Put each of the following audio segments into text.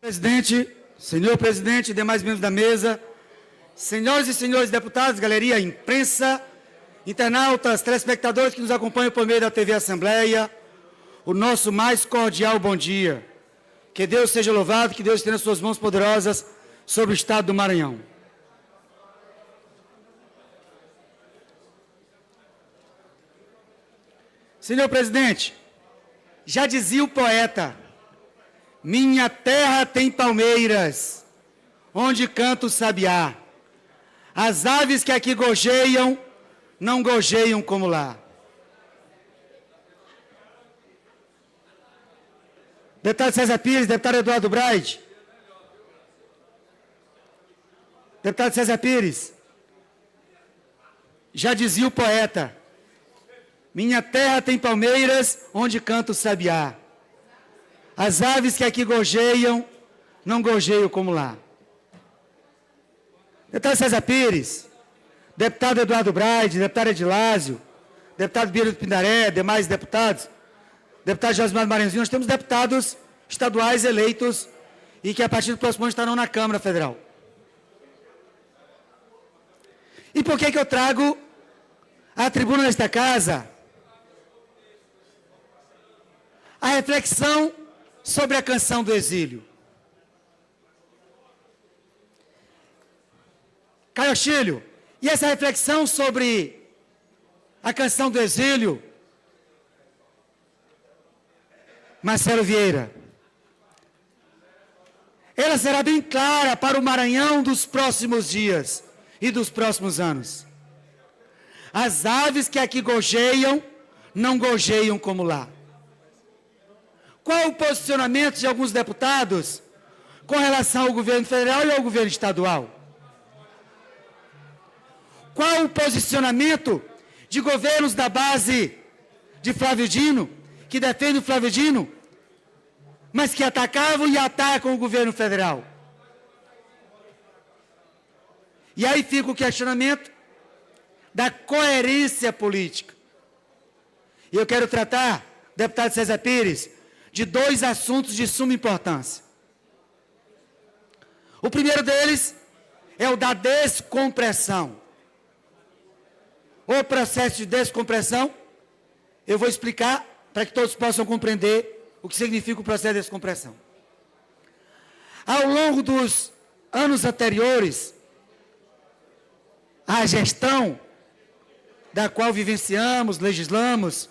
Presidente, senhor presidente, demais membros da mesa, senhoras e senhores deputados, galeria, imprensa, internautas, telespectadores que nos acompanham por meio da TV Assembleia, o nosso mais cordial bom dia. Que Deus seja louvado, que Deus tenha suas mãos poderosas sobre o estado do Maranhão. Senhor presidente, já dizia o poeta: minha terra tem palmeiras, onde canta o sabiá. As aves que aqui gorjeiam, não gorjeiam como lá. Deputado César Pires, deputado Eduardo Braide. Deputado César Pires, já dizia o poeta: minha terra tem palmeiras, onde canta o sabiá. As aves que aqui gorjeiam, não gorjeiam como lá. Deputado César Pires, deputado Eduardo Braide, deputado Edilásio, deputado Biro do Pindaré, demais deputados, deputado Josimar Maranhãozinho, nós temos deputados estaduais eleitos e que a partir do próximo ano estarão na Câmara Federal. E por que eu trago à tribuna desta casa a reflexão sobre a canção do exílio? Caio Chilho, e essa reflexão sobre a canção do exílio, Marcelo Vieira, ela será bem clara para o Maranhão dos próximos dias e dos próximos anos. As aves que aqui gorjeiam, não gorjeiam como lá. Qual o posicionamento de alguns deputados com relação ao governo federal e ao governo estadual? Qual o posicionamento de governos da base de Flávio Dino, que defendem o Flávio Dino, mas que atacavam e atacam o governo federal? E aí fica o questionamento da coerência política. E eu quero tratar, deputado César Pires, de dois assuntos de suma importância. O primeiro deles é o da descompressão. O processo de descompressão, eu vou explicar para que todos possam compreender o que significa o processo de descompressão. Ao longo dos anos anteriores à gestão da qual vivenciamos, legislamos,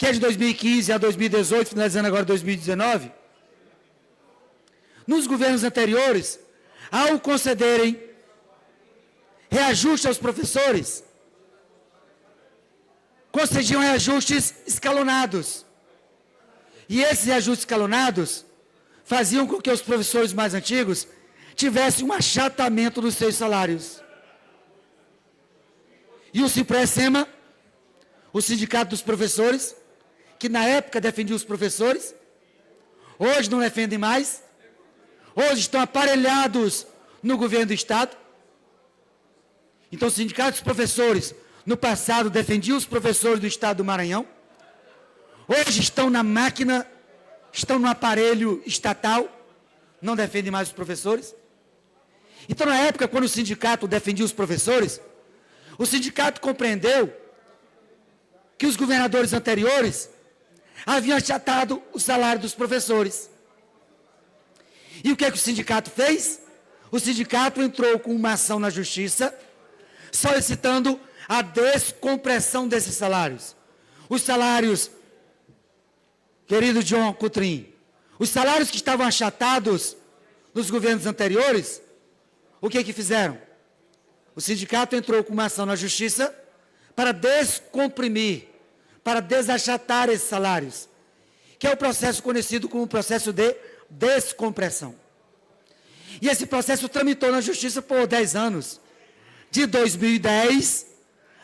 que é de 2015 a 2018, finalizando agora 2019, nos governos anteriores, ao concederem reajuste aos professores, concediam reajustes escalonados. E esses reajustes escalonados faziam com que os professores mais antigos tivessem um achatamento dos seus salários. E o Simpré-Sema, o sindicato dos professores, que na época defendia os professores, hoje não defendem mais, hoje estão aparelhados no governo do Estado. Então, os sindicatos dos professores, no passado, defendiam os professores do Estado do Maranhão, hoje estão na máquina, estão no aparelho estatal, não defendem mais os professores. Então, na época, quando o sindicato defendia os professores, o sindicato compreendeu que os governadores anteriores haviam achatado o salário dos professores. E o que é que o sindicato fez? O sindicato entrou com uma ação na justiça, solicitando a descompressão desses salários. Os salários, querido John Coutrin, os salários que estavam achatados nos governos anteriores, o que é que fizeram? O sindicato entrou com uma ação na justiça para descomprimir, para desachatar esses salários, que é o processo conhecido como processo de descompressão. E esse processo tramitou na justiça por 10 anos, de 2010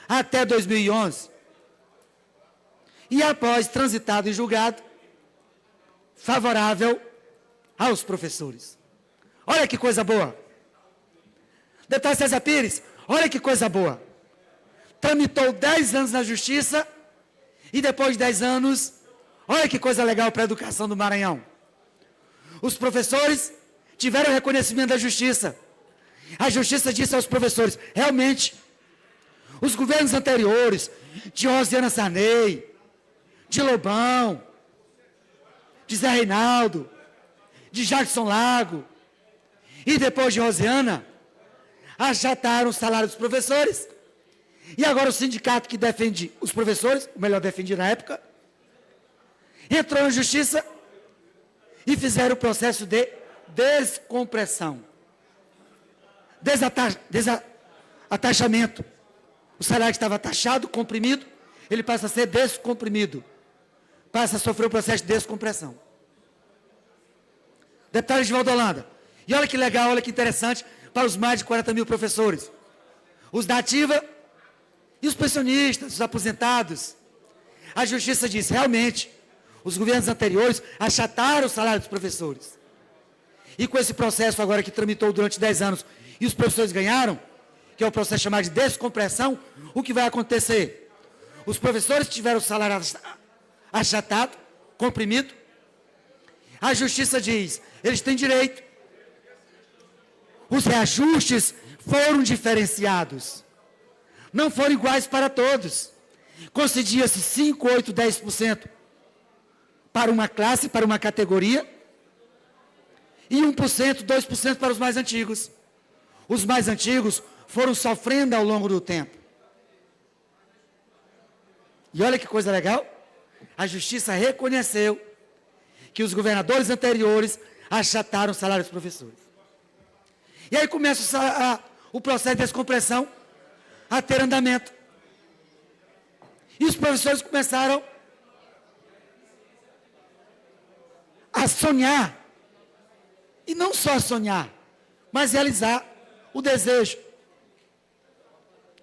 até 2011. E após transitado e julgado, favorável aos professores. Olha que coisa boa. Deputado César Pires, olha que coisa boa. Tramitou 10 anos na justiça e depois de 10 anos, olha que coisa legal para a educação do Maranhão. Os professores tiveram reconhecimento da justiça. A justiça disse aos professores, realmente, os governos anteriores, de Rosiana Sarney, de Lobão, de Zé Reinaldo, de Jackson Lago, e depois de Rosiana, achataram o salário dos professores. E agora o sindicato que defende os professores, o melhor defendia na época, entrou na justiça e fizeram o processo de descompressão. Atachamento. O salário que estava taxado, comprimido, ele passa a ser descomprimido. Passa a sofrer o processo de descompressão. Deputado Edivaldo Holanda, e olha que legal, olha que interessante, para os mais de 40 mil professores. Os da ativa e os pensionistas, os aposentados. A justiça diz, realmente, os governos anteriores achataram o salário dos professores. E com esse processo agora que tramitou durante 10 anos e os professores ganharam, que é o processo chamado de descompressão, o que vai acontecer? Os professores tiveram o salário achatado, comprimido. A justiça diz, eles têm direito. Os reajustes foram diferenciados. Não foram iguais para todos. Concedia-se 5, 8, 10% para uma classe, para uma categoria, e 1%, 2% para os mais antigos. Os mais antigos foram sofrendo ao longo do tempo. E olha que coisa legal, a justiça reconheceu que os governadores anteriores achataram o salário dos professores. E aí começa o processo de descompressão a ter andamento. E os professores começaram a sonhar, e não só sonhar, mas realizar o desejo,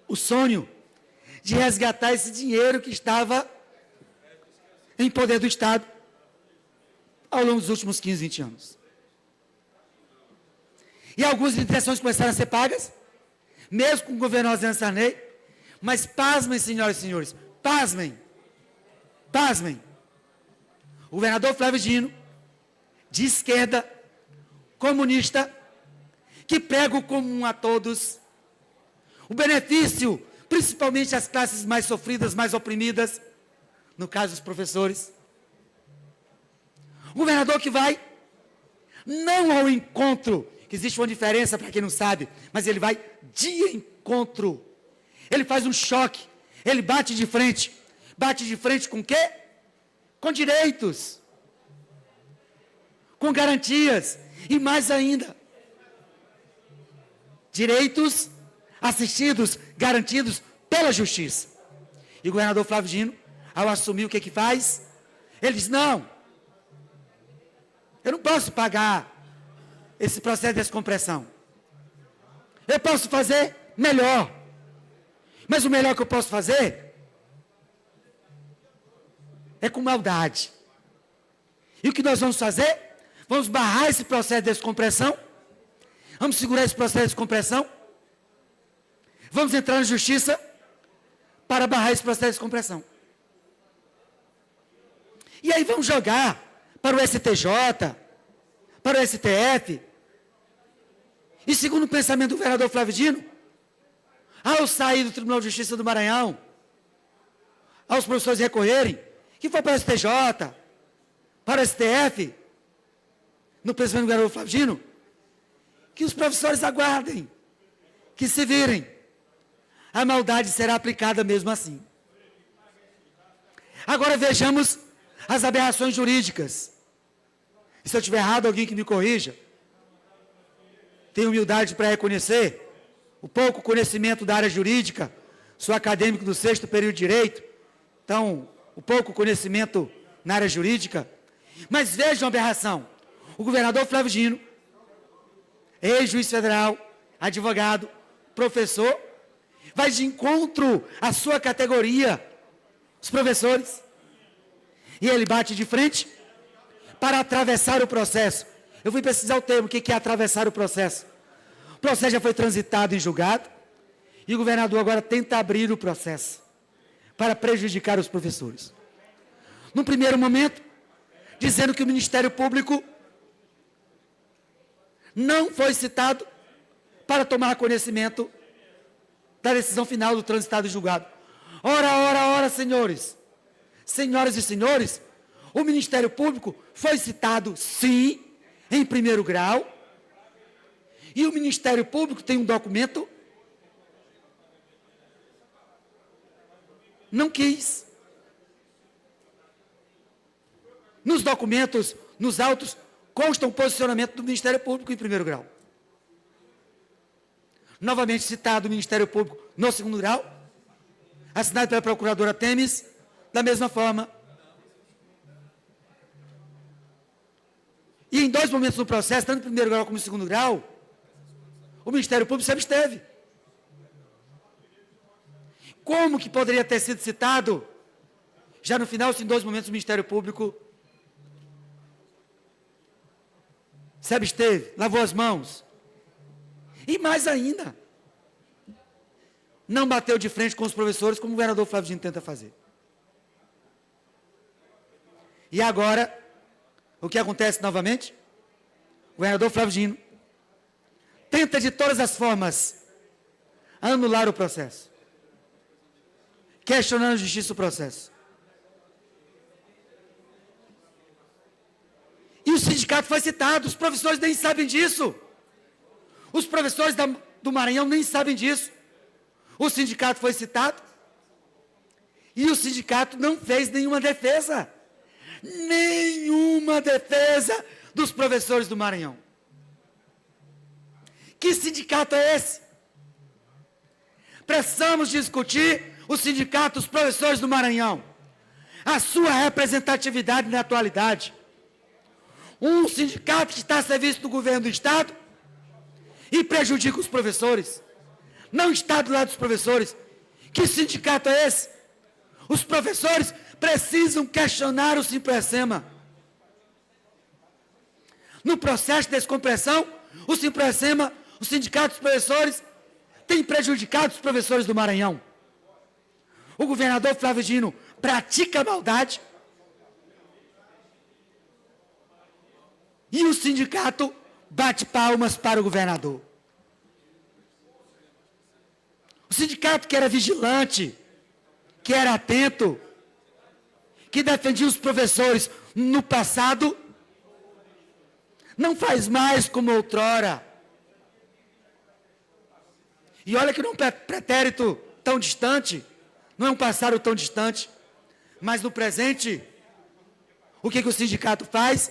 o sonho de resgatar esse dinheiro que estava em poder do Estado ao longo dos últimos 15, 20 anos. E algumas intenções começaram a ser pagas, mesmo com o governo Rosiana Sarney, mas pasmem, senhoras e senhores, pasmem, pasmem. O governador Flávio Dino, de esquerda, comunista, que prega o comum a todos, o benefício, principalmente às classes mais sofridas, mais oprimidas, no caso dos professores. O governador que vai, não ao encontro, que existe uma diferença para quem não sabe, mas ele vai de encontro. Ele faz um choque, ele bate de frente com o quê? Com direitos, com garantias, e mais ainda, direitos assistidos, garantidos pela justiça. E o governador Flávio Dino, ao assumir, o que que faz? Ele diz, não, eu não posso pagar esse processo de descompressão. Eu posso fazer melhor. Mas o melhor que eu posso fazer é com maldade. E o que nós vamos fazer? Vamos barrar esse processo de descompressão. Vamos segurar esse processo de descompressão. Vamos entrar na justiça para barrar esse processo de descompressão. E aí vamos jogar para o STJ, para o STF. E segundo o pensamento do governador Flávio Dino, ao sair do Tribunal de Justiça do Maranhão, aos professores recorrerem, que foi para o STJ, para o STF, no pensamento do governador Flávio Dino, que os professores aguardem, que se virem. A maldade será aplicada mesmo assim. Agora vejamos as aberrações jurídicas. E se eu estiver errado, alguém que me corrija. Tenho humildade para reconhecer o pouco conhecimento da área jurídica, sou acadêmico do 6º período de Direito, então, o pouco conhecimento na área jurídica. Mas vejam a aberração. O governador Flávio Dino, ex-juiz federal, advogado, professor, vai de encontro à sua categoria, os professores, e ele bate de frente para atravessar o processo. Eu fui pesquisar o termo, o que é atravessar o processo. O processo já foi transitado em julgado, e o governador agora tenta abrir o processo para prejudicar os professores. No primeiro momento, dizendo que o Ministério Público não foi citado para tomar conhecimento da decisão final do transitado e julgado. Ora, senhores, senhoras e senhores, o Ministério Público foi citado, sim, em primeiro grau, e o Ministério Público tem um documento, não quis. Nos documentos, nos autos, consta um posicionamento do Ministério Público em primeiro grau. Novamente citado o Ministério Público no segundo grau, assinado pela Procuradora Temes, da mesma forma. E em dois momentos no processo, tanto no primeiro grau como no segundo grau, o Ministério Público se absteve. Como que poderia ter sido citado, já no final, se em dois momentos o Ministério Público se absteve, lavou as mãos? E mais ainda, não bateu de frente com os professores, como o governador Flávio Dino tenta fazer. E agora, o que acontece novamente? O governador Flávio Dino tenta de todas as formas anular o processo, questionando a justiça do processo. E o sindicato foi citado, os professores nem sabem disso. Os professores do Maranhão nem sabem disso. O sindicato foi citado e o sindicato não fez nenhuma defesa. Nenhuma defesa dos professores do Maranhão. Que sindicato é esse? Precisamos discutir o sindicato dos professores do Maranhão, a sua representatividade na atualidade. Um sindicato que está a serviço do governo do Estado e prejudica os professores, não está do lado dos professores. Que sindicato é esse? Os professores precisam questionar o Simpracema. No processo de descompressão, o Simpracema, o sindicato dos professores, tem prejudicado os professores do Maranhão. O governador Flávio Dino pratica maldade e o sindicato bate palmas para o governador. O sindicato que era vigilante, que era atento, que defendia os professores no passado, não faz mais como outrora. E olha que não é um pretérito tão distante, não é um passado tão distante, mas no presente, o que o sindicato faz?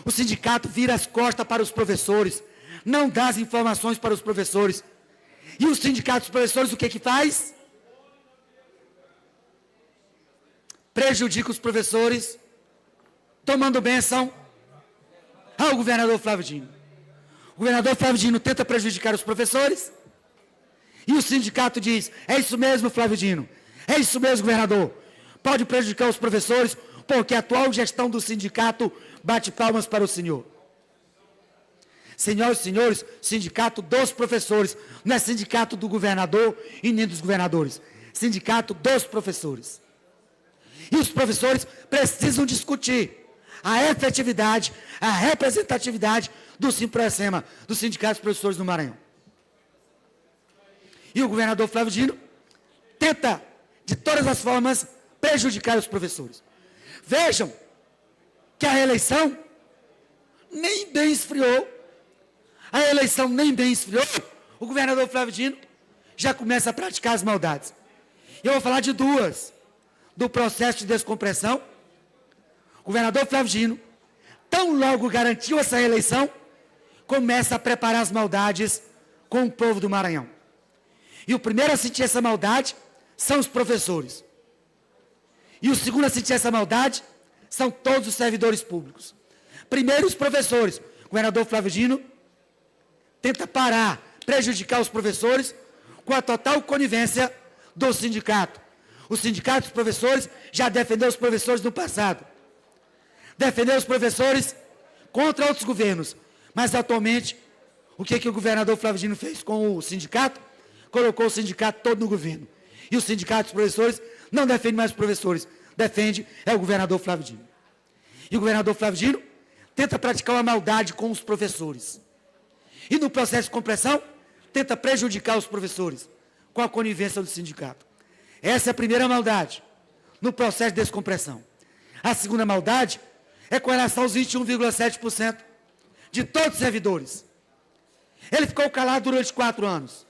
O sindicato vira as costas para os professores, não dá as informações para os professores. E o sindicato dos professores o que faz? Prejudica os professores, tomando bênção ao governador Flávio Dino. O governador Flávio Dino tenta prejudicar os professores, e o sindicato diz, é isso mesmo, Flávio Dino, é isso mesmo, governador, pode prejudicar os professores, porque a atual gestão do sindicato bate palmas para o senhor. Senhoras e senhores, sindicato dos professores, não é sindicato do governador e nem dos governadores, sindicato dos professores. E os professores precisam discutir a efetividade, a representatividade do Simpracema, do Sindicato dos Professores do Maranhão. E o governador Flávio Dino tenta, de todas as formas, prejudicar os professores. Vejam que a eleição nem bem esfriou. A eleição nem bem esfriou. O governador Flávio Dino já começa a praticar as maldades. Eu vou falar de duas. Do processo de descompressão. O governador Flávio Dino, tão logo garantiu essa eleição, começa a preparar as maldades com o povo do Maranhão. E o primeiro a sentir essa maldade são os professores. E o segundo a sentir essa maldade são todos os servidores públicos. Primeiro os professores. O governador Flávio Dino tenta parar, prejudicar os professores com a total conivência do sindicato. O sindicato dos professores já defendeu os professores no passado. Defendeu os professores contra outros governos. Mas atualmente, o que o governador Flávio Dino fez com o sindicato? Colocou o sindicato todo no governo. E o sindicato dos professores não defende mais os professores. Defende é o governador Flávio Dino. E o governador Flávio Dino tenta praticar uma maldade com os professores. E no processo de compressão, tenta prejudicar os professores, com a conivência do sindicato. Essa é a primeira maldade, no processo de descompressão. A segunda maldade é com relação aos 21,7% de todos os servidores. Ele ficou calado durante 4 anos.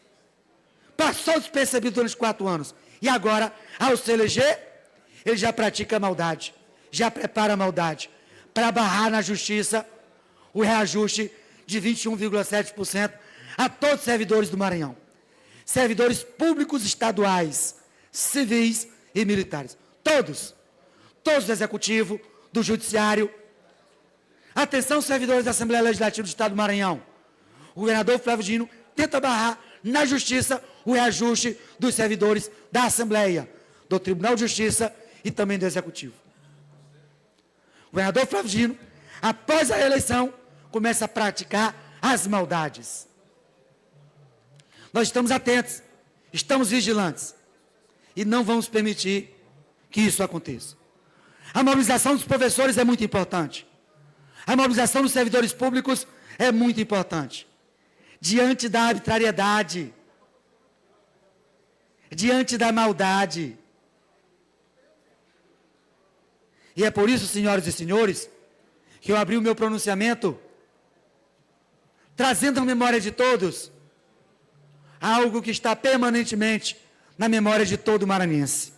Passou despercebido durante 4 anos. E agora, ao se eleger, ele já pratica a maldade, já prepara a maldade, para barrar na justiça o reajuste de 21,7% a todos os servidores do Maranhão. Servidores públicos estaduais, civis e militares. Todos do Executivo, do Judiciário. Atenção, servidores da Assembleia Legislativa do Estado do Maranhão. O governador Flávio Dino tenta barrar na Justiça o reajuste dos servidores da Assembleia, do Tribunal de Justiça e também do Executivo. O governador Flávio Dino, após a eleição, começa a praticar as maldades. Nós estamos atentos, estamos vigilantes e não vamos permitir que isso aconteça. A mobilização dos professores é muito importante. A mobilização dos servidores públicos é muito importante. Diante da arbitrariedade, diante da maldade. E é por isso, senhoras e senhores, que eu abri o meu pronunciamento trazendo à memória de todos algo que está permanentemente na memória de todo maranhense.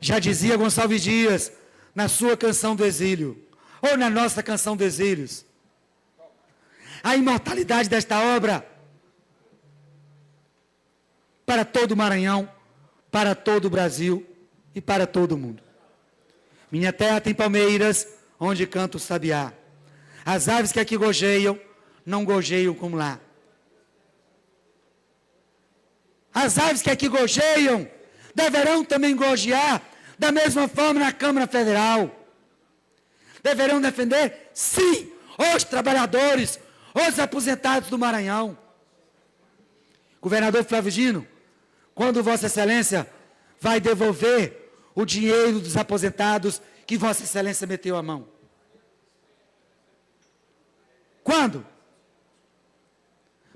Já dizia Gonçalves Dias na sua canção do exílio, ou na nossa canção do exílios, a imortalidade desta obra para todo o Maranhão, para todo o Brasil e para todo o mundo. Minha terra tem palmeiras, onde canta o sabiá. As aves que aqui gojeiam, não gojeiam como lá. As aves que aqui gojeiam, deverão também gojear, da mesma forma na Câmara Federal. Deverão defender, sim, os trabalhadores, os aposentados do Maranhão. Governador Flávio Dino, quando Vossa Excelência vai devolver o dinheiro dos aposentados que Vossa Excelência meteu a mão? Quando?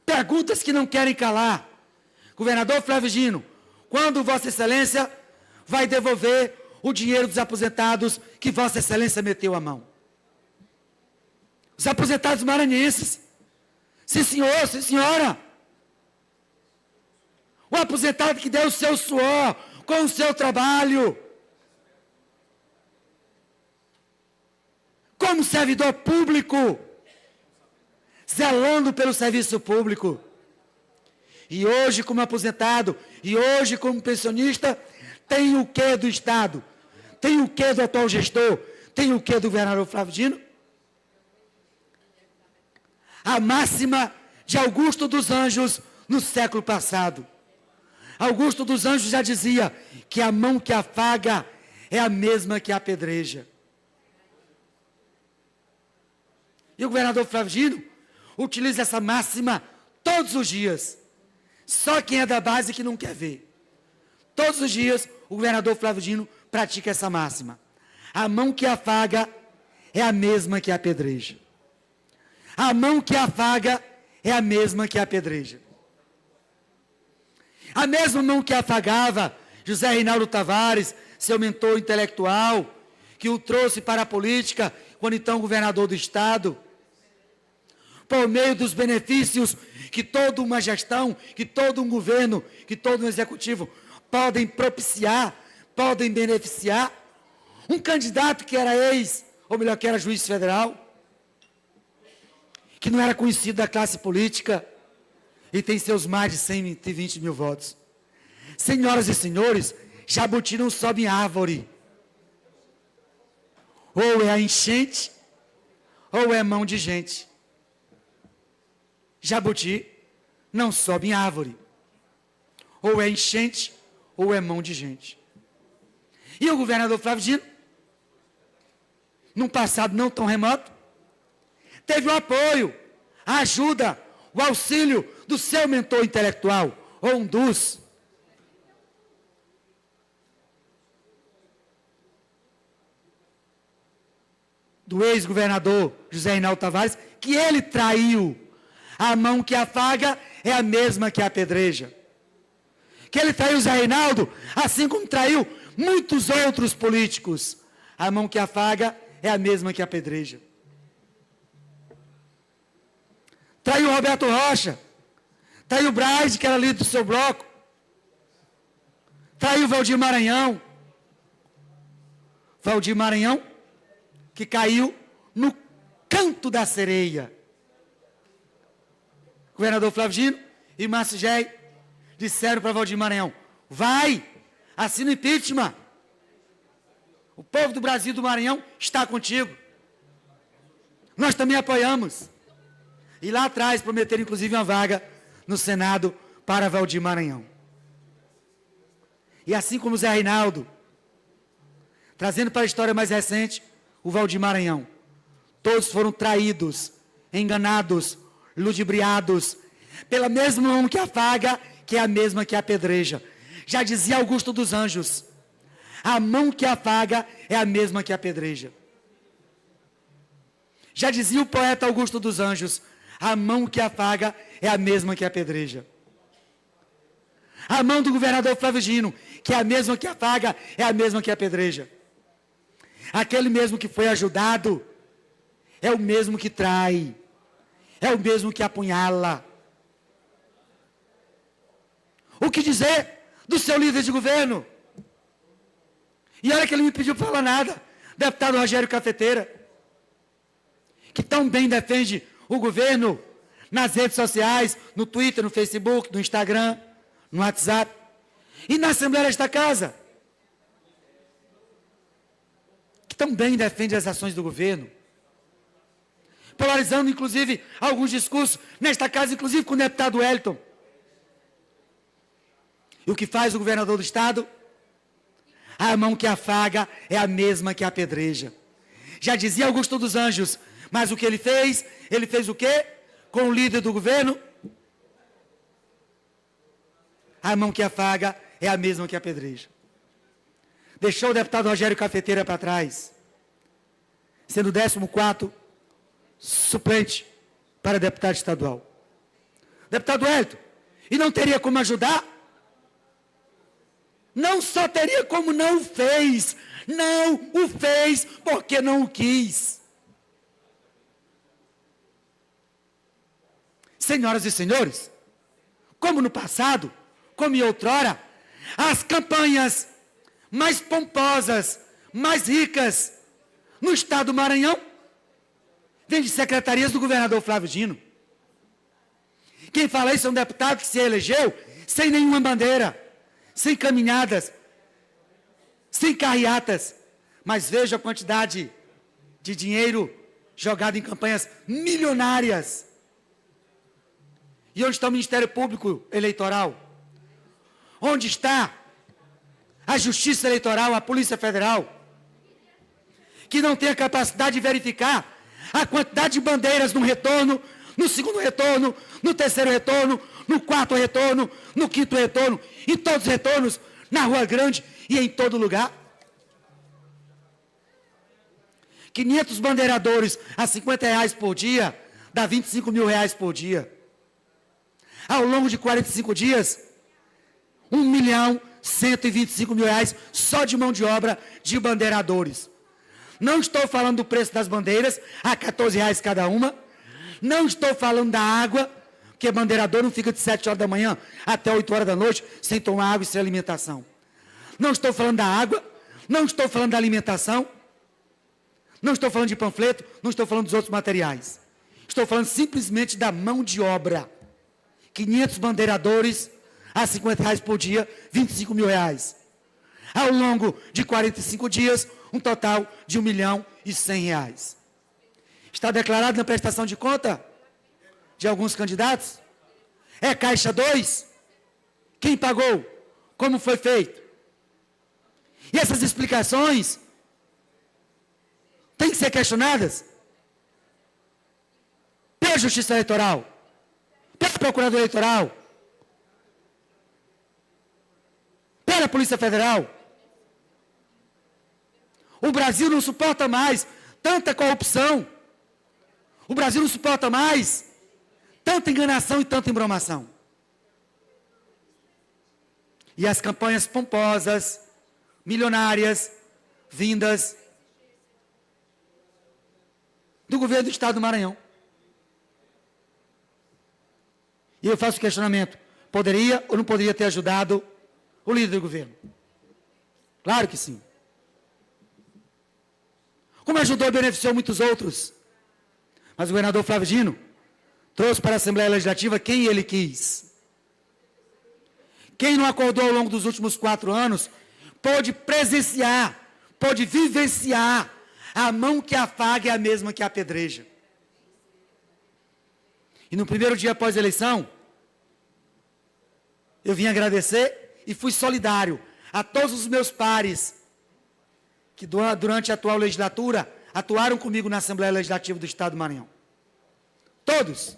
Perguntas que não querem calar. Governador Flávio Dino, quando Vossa Excelência vai devolver o dinheiro dos aposentados que Vossa Excelência meteu a mão? Os aposentados maranhenses. Sim, senhor, sim, senhora. O aposentado que deu o seu suor com o seu trabalho, como servidor público, zelando pelo serviço público. E hoje, como aposentado, e hoje, como pensionista, tem o quê do Estado? Tem o quê do atual gestor? Tem o quê do governador Flávio Dino? A máxima de Augusto dos Anjos no século passado. Augusto dos Anjos já dizia que a mão que afaga é a mesma que apedreja. E o governador Flávio Dino utiliza essa máxima todos os dias. Só quem é da base que não quer ver. Todos os dias o governador Flávio Dino pratica essa máxima. A mão que afaga é a mesma que apedreja. A mão que afaga é a mesma que apedreja. A mesma mão que afagava José Reinaldo Tavares, seu mentor intelectual, que o trouxe para a política, quando então governador do Estado, por meio dos benefícios que toda uma gestão, que todo um governo, que todo um executivo podem propiciar, podem beneficiar. Um candidato que era ou melhor, que era juiz federal, que não era conhecido da classe política, e tem seus mais de 120 mil votos. Senhoras e senhores, jabuti não sobe em árvore. Ou é a enchente, ou é mão de gente. Jabuti não sobe em árvore. Ou é enchente, ou é mão de gente. E o governador Flávio Dino, num passado não tão remoto, teve o apoio, a ajuda, o auxílio do seu mentor intelectual, ou um dos. Do ex-governador José Reinaldo Tavares, que ele traiu A mão que afaga é a mesma que apedreja. Que ele traiu Zé Reinaldo, assim como traiu muitos outros políticos. A mão que afaga é a mesma que apedreja. Traiu Roberto Rocha, traiu Braz, que era líder do seu bloco, traiu Valdir Maranhão. Valdir Maranhão, que caiu no canto da sereia. O governador Flávio Dino e Márcio Gey disseram para Valdir Maranhão: vai, assina o impeachment. O povo do Brasil e do Maranhão está contigo. Nós também apoiamos. E lá atrás prometeram inclusive uma vaga no Senado para Valdir Maranhão. E assim como o Zé Reinaldo, trazendo para a história mais recente, o Valdir Maranhão, todos foram traídos, enganados, ludibriados, pela mesma mão que afaga, que é a mesma que apedreja. Já dizia Augusto dos Anjos: a mão que afaga é a mesma que apedreja. Já dizia o poeta Augusto dos Anjos: a mão que afaga é a mesma que apedreja. A mão do governador Flávio Dino, que é a mesma que afaga, é a mesma que apedreja. Aquele mesmo que foi ajudado, é o mesmo que trai, é o mesmo que apunhala. O que dizer do seu líder de governo? E olha que ele me pediu para falar nada, deputado Rogério Cafeteira, que tão bem defende o governo nas redes sociais, no Twitter, no Facebook, no Instagram, no WhatsApp e na Assembleia desta Casa, que tão bem defende as ações do governo, polarizando inclusive alguns discursos nesta Casa, inclusive com o deputado Wellington. E o que faz o governador do Estado? A mão que afaga é a mesma que apedreja. Já dizia Augusto dos Anjos, mas o que ele fez? Ele fez o quê? Com o líder do governo? A mão que afaga é a mesma que apedreja. Deixou o deputado Rogério Cafeteira para trás, sendo o 14º suplente para deputado estadual. Deputado Wellington, e não teria como ajudar? Não só teria como não o fez, não o fez porque não o quis. Senhoras e senhores, como no passado, como em outrora, as campanhas mais pomposas, mais ricas no estado do Maranhão vêm de secretarias do governador Flávio Dino. Quem fala isso é um deputado que se elegeu sem nenhuma bandeira, sem caminhadas, sem carreatas, mas veja a quantidade de dinheiro jogado em campanhas milionárias. E onde está o Ministério Público Eleitoral? Onde está a Justiça Eleitoral, a Polícia Federal, que não tem a capacidade de verificar a quantidade de bandeiras no retorno, no segundo retorno, no terceiro retorno, no quarto retorno, no quinto retorno, em todos os retornos, na Rua Grande e em todo lugar? 500 bandeiradores a R$50 por dia, dá R$25 mil por dia. Ao longo de 45 dias, R$1.125.000 só de mão de obra de bandeiradores. Não estou falando do preço das bandeiras, a R$14 cada uma. Não estou falando da água, porque bandeirador não fica de 7 horas da manhã até 8 horas da noite sem tomar água e sem alimentação. Não estou falando da água, não estou falando da alimentação, não estou falando de panfleto, não estou falando dos outros materiais. Estou falando simplesmente da mão de obra. 500 bandeiradores a R$50 por dia, R$25 mil. Ao longo de 45 dias, um total de R$1.100.000. Está declarado na prestação de conta de alguns candidatos? É Caixa 2? Quem pagou? Como foi feito? E essas explicações têm que ser questionadas pela Justiça Eleitoral, pelo Procurador Eleitoral, pela Polícia Federal. O Brasil não suporta mais tanta corrupção. O Brasil não suporta mais tanta enganação e tanta embromação. E as campanhas pomposas, milionárias, vindas do governo do Estado do Maranhão. E eu faço o questionamento, poderia ou não poderia ter ajudado o líder do governo? Claro que sim. Como ajudou e beneficiou muitos outros. Mas o governador Flávio Dino trouxe para a Assembleia Legislativa quem ele quis. Quem não acordou ao longo dos últimos 4 anos, pôde presenciar, pôde vivenciar a mão que afaga é a mesma que apedreja. E no primeiro dia após a eleição, eu vim agradecer e fui solidário a todos os meus pares que durante a atual legislatura atuaram comigo na Assembleia Legislativa do Estado do Maranhão. Todos.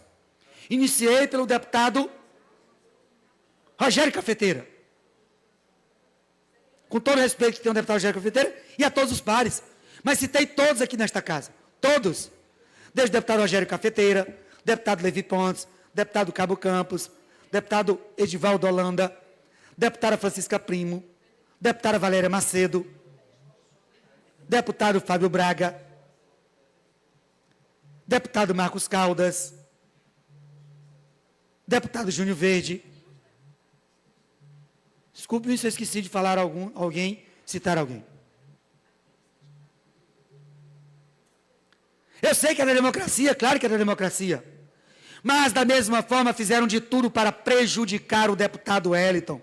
Iniciei pelo deputado Rogério Cafeteira. Com todo o respeito que tem o deputado Rogério Cafeteira e a todos os pares. Mas citei todos aqui nesta casa. Todos. Desde o deputado Rogério Cafeteira, deputado Levi Pontes, deputado Cabo Campos, deputado Edivaldo Holanda, deputada Francisca Primo, deputada Valéria Macedo, deputado Fábio Braga, deputado Marcos Caldas, deputado Júnior Verde. Desculpe-me se eu esqueci de falar citar alguém. Eu sei que é da democracia, claro que é da democracia. Mas, da mesma forma, fizeram de tudo para prejudicar o deputado Wellington.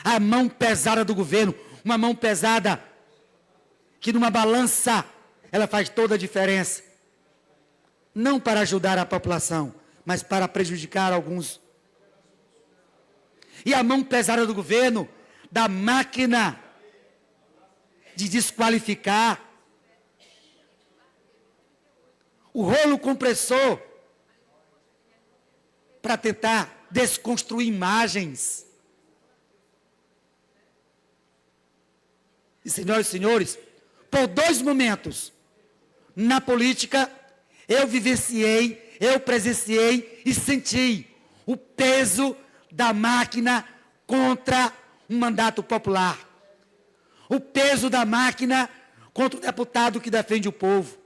A mão pesada do governo, uma mão pesada que numa balança, ela faz toda a diferença. Não para ajudar a população, mas para prejudicar alguns. E a mão pesada do governo, da máquina de desqualificar, o rolo compressor para tentar desconstruir imagens. E, senhoras e senhores, por 2 momentos na política, eu vivenciei, eu presenciei e senti o peso da máquina contra um mandato popular. O peso da máquina contra um deputado que defende o povo.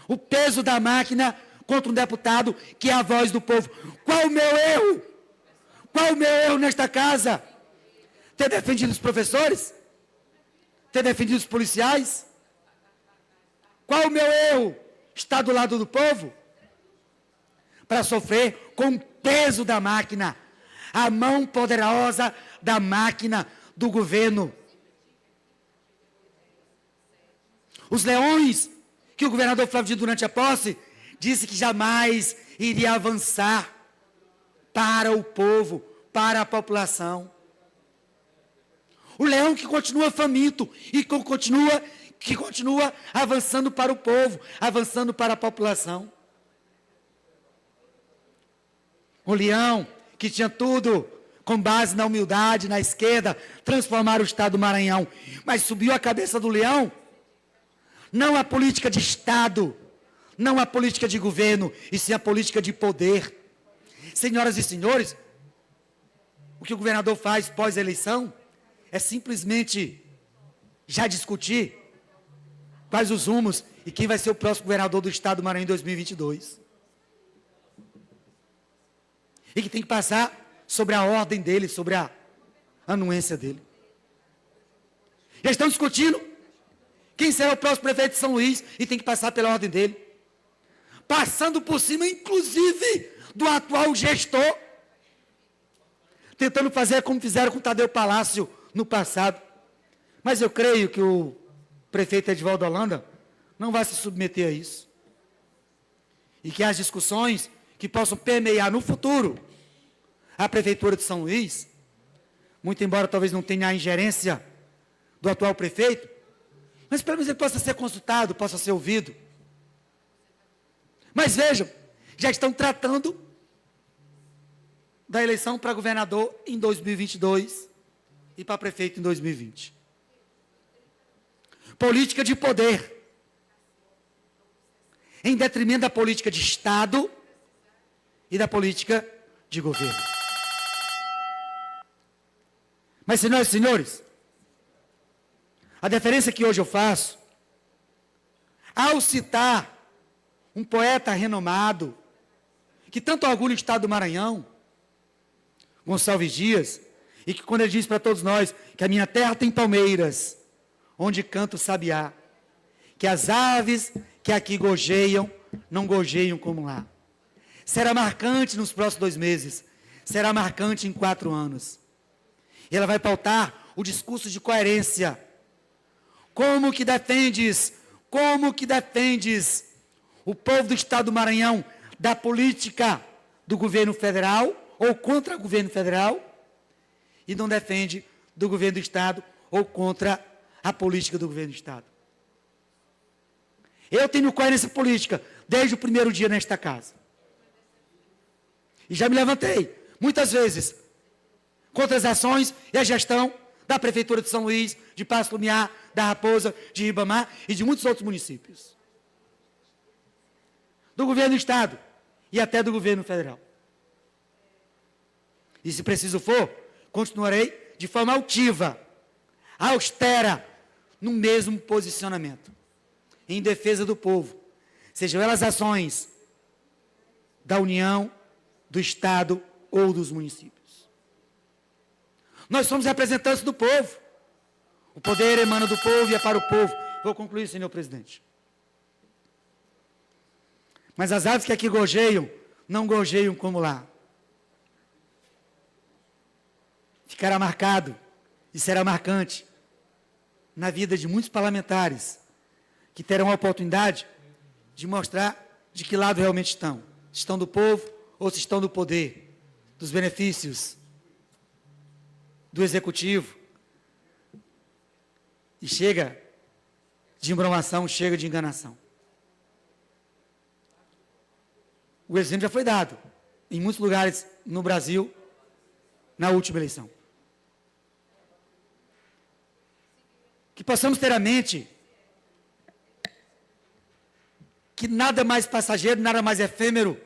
O peso da máquina contra um deputado que é a voz do povo. Qual o meu erro? Qual o meu erro nesta casa? Ter defendido os professores? Ter defendido os policiais? Qual o meu erro? Estar do lado do povo? Para sofrer com o peso da máquina, a mão poderosa da máquina do governo. Os leões que o governador Flávio Dino, durante a posse, disse que jamais iria avançar para o povo, para a população. O leão que continua faminto e que continua avançando para o povo, avançando para a população. O leão que tinha tudo com base na humildade, na esquerda, transformar o Estado do Maranhão. Mas subiu a cabeça do leão, não a política de Estado, não a política de governo, e sim a política de poder. Senhoras e senhores, o que o governador faz pós-eleição é simplesmente já discutir quais os rumos e quem vai ser o próximo governador do Estado do Maranhão em 2022. E que tem que passar sobre a ordem dele, sobre a anuência dele. Já estão discutindo quem será o próximo prefeito de São Luís e tem que passar pela ordem dele. Passando por cima, inclusive, do atual gestor. Tentando fazer como fizeram com o Tadeu Palácio no passado. Mas eu creio que o prefeito Edivaldo Holanda não vai se submeter a isso. E que as discussões que possam permear no futuro a Prefeitura de São Luís, muito embora talvez não tenha a ingerência do atual prefeito, mas pelo menos ele possa ser consultado, possa ser ouvido. Mas vejam, já estão tratando da eleição para governador em 2022 e para prefeito em 2020. Política de poder, em detrimento da política de Estado e da política de governo. Mas, senhoras e senhores, a diferença que hoje eu faço, ao citar um poeta renomado, que tanto orgulha o estado do Maranhão, Gonçalves Dias, e que quando ele diz para todos nós que a minha terra tem palmeiras, onde canta o sabiá, que as aves que aqui gojeiam, não gojeiam como lá. Será marcante nos próximos 2 meses, será marcante em 4 anos. E ela vai pautar o discurso de coerência. Como que defendes o povo do estado do Maranhão da política do governo federal ou contra o governo federal e não defende do governo do estado ou contra a política do governo do estado? Eu tenho coerência política desde o primeiro dia nesta casa. E já me levantei, muitas vezes, contra as ações e a gestão da Prefeitura de São Luís, de Paço Lumiar, da Raposa, de Ribamar e de muitos outros municípios. Do governo do estado e até do governo federal. E se preciso for, continuarei de forma altiva, austera, no mesmo posicionamento, em defesa do povo, sejam elas ações da União, do Estado ou dos municípios. Nós somos representantes do povo. O poder emana do povo e é para o povo. Vou concluir, senhor presidente. Mas as aves que aqui gojeiam, não gojeiam como lá. Ficará marcado e será marcante na vida de muitos parlamentares que terão a oportunidade de mostrar de que lado realmente estão. Se estão do povo ou se estão do poder, dos benefícios, do executivo. E chega de embromação, chega de enganação. O exemplo já foi dado em muitos lugares no Brasil na última eleição. Que possamos ter a mente que nada mais passageiro, nada mais efêmero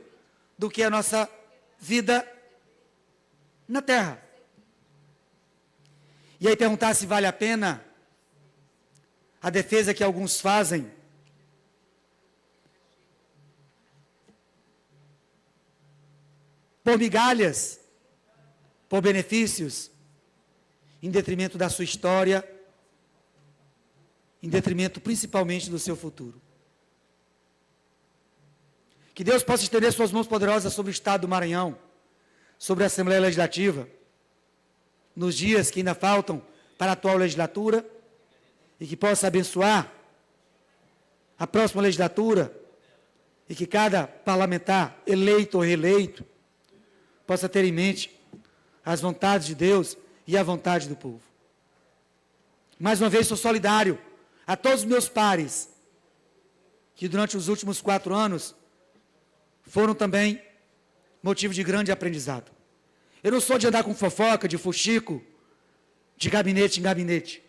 do que a nossa vida na Terra. E aí perguntar se vale a pena a defesa que alguns fazem por migalhas, por benefícios, em detrimento da sua história, em detrimento principalmente do seu futuro. Que Deus possa estender suas mãos poderosas sobre o estado do Maranhão, sobre a Assembleia Legislativa, nos dias que ainda faltam para a atual legislatura, e que possa abençoar a próxima legislatura, e que cada parlamentar, eleito ou reeleito, possa ter em mente as vontades de Deus e a vontade do povo. Mais uma vez, sou solidário a todos os meus pares, que durante os últimos 4 anos foram também motivo de grande aprendizado. Eu não sou de andar com fofoca, de fuxico, de gabinete em gabinete.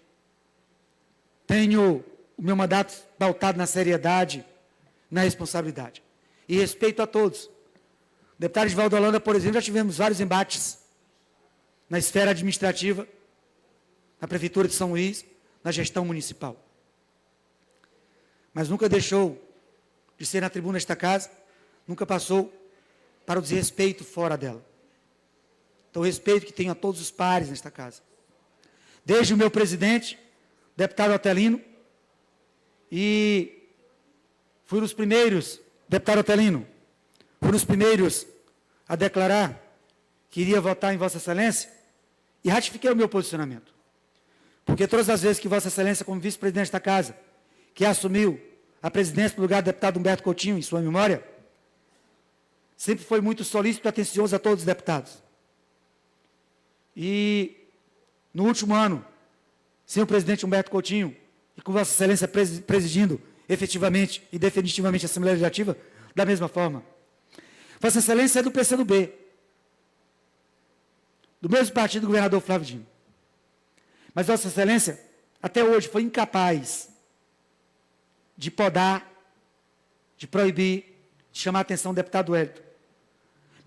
Tenho o meu mandato pautado na seriedade, na responsabilidade. E respeito a todos. O deputado Edivaldo Holanda, por exemplo, já tivemos vários embates na esfera administrativa, na Prefeitura de São Luís, na gestão municipal. Mas nunca deixou de ser na tribuna desta casa, nunca passou para o desrespeito fora dela. Então, o respeito que tenho a todos os pares nesta casa. Desde o meu presidente, deputado Otelino, e fui nos primeiros, deputado Otelino, fui nos primeiros a declarar que iria votar em Vossa Excelência e ratifiquei o meu posicionamento. Porque todas as vezes que Vossa Excelência, como vice-presidente desta casa, que assumiu a presidência no lugar do deputado Humberto Coutinho, em sua memória, sempre foi muito solícito e atencioso a todos os deputados. E no último ano, sem o presidente Humberto Coutinho, e com Vossa Excelência presidindo efetivamente e definitivamente a Assembleia Legislativa, da mesma forma. Vossa Excelência é do PCdoB, do mesmo partido do governador Flávio Dino. Mas Vossa Excelência, até hoje, foi incapaz de podar, de proibir, de chamar a atenção do deputado Wellington.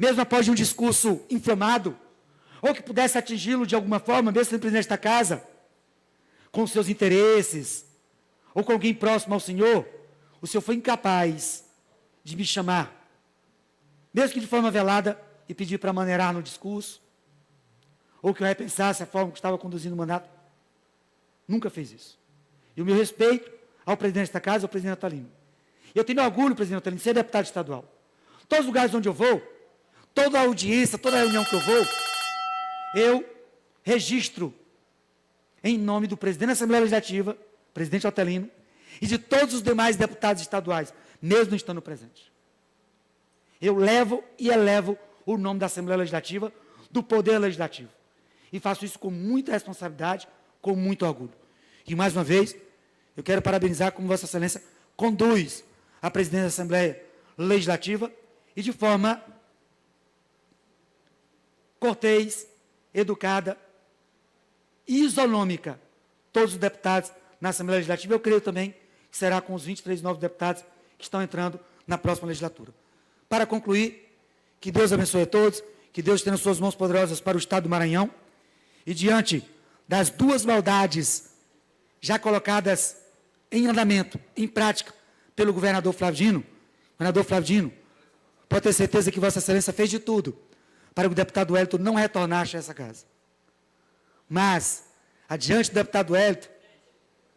mesmo após um discurso inflamado, ou que pudesse atingi-lo de alguma forma, mesmo sendo presidente da casa, com seus interesses, ou com alguém próximo ao senhor, o senhor foi incapaz de me chamar, mesmo que de forma velada, e pedir para maneirar no discurso, ou que eu repensasse a forma que estava conduzindo o mandato. Nunca fez isso. E o meu respeito ao presidente da casa, ao presidente Natalino. Eu tenho orgulho, presidente Natalino, de ser deputado estadual. Todos os lugares onde eu vou, toda a audiência, toda a reunião que eu vou, eu registro em nome do presidente da Assembleia Legislativa, presidente Natalino, e de todos os demais deputados estaduais, mesmo não estando presentes. Eu levo e elevo o nome da Assembleia Legislativa, do Poder Legislativo. E faço isso com muita responsabilidade, com muito orgulho. E, mais uma vez, eu quero parabenizar como Vossa Excelência conduz a presidência da Assembleia Legislativa e de forma cortês, educada e isonômica todos os deputados na Assembleia Legislativa. Eu creio também que será com os 23 novos deputados que estão entrando na próxima legislatura. Para concluir, que Deus abençoe a todos, que Deus tenha suas mãos poderosas para o Estado do Maranhão, e diante das duas maldades já colocadas em andamento, em prática, pelo governador Flávio Dino, pode ter certeza que Vossa Excelência fez de tudo para que o deputado Wellington não retornasse a essa casa. Mas, adiante do deputado Wellington,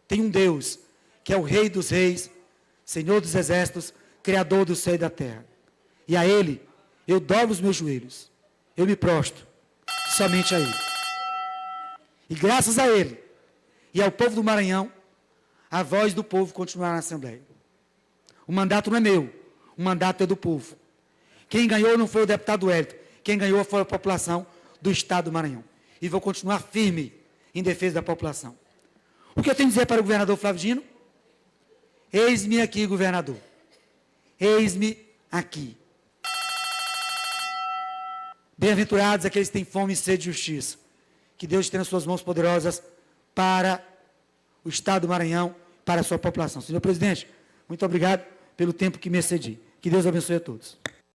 tem um Deus, que é o Rei dos Reis, Senhor dos Exércitos, Criador do céu e da terra. E a Ele, eu dobro os meus joelhos, eu me prostro, somente a Ele. E graças a Ele, e ao povo do Maranhão, a voz do povo continuará na Assembleia. O mandato não é meu, o mandato é do povo. Quem ganhou não foi o deputado Wellington, quem ganhou foi a população do Estado do Maranhão. E vou continuar firme em defesa da população. O que eu tenho a dizer para o governador Flávio Dino? Eis-me aqui, governador. Eis-me aqui. Bem-aventurados aqueles que têm fome e sede de justiça. Que Deus tenha suas mãos poderosas para o Estado do Maranhão, para a sua população. Senhor presidente, muito obrigado pelo tempo que me excedi. Que Deus abençoe a todos.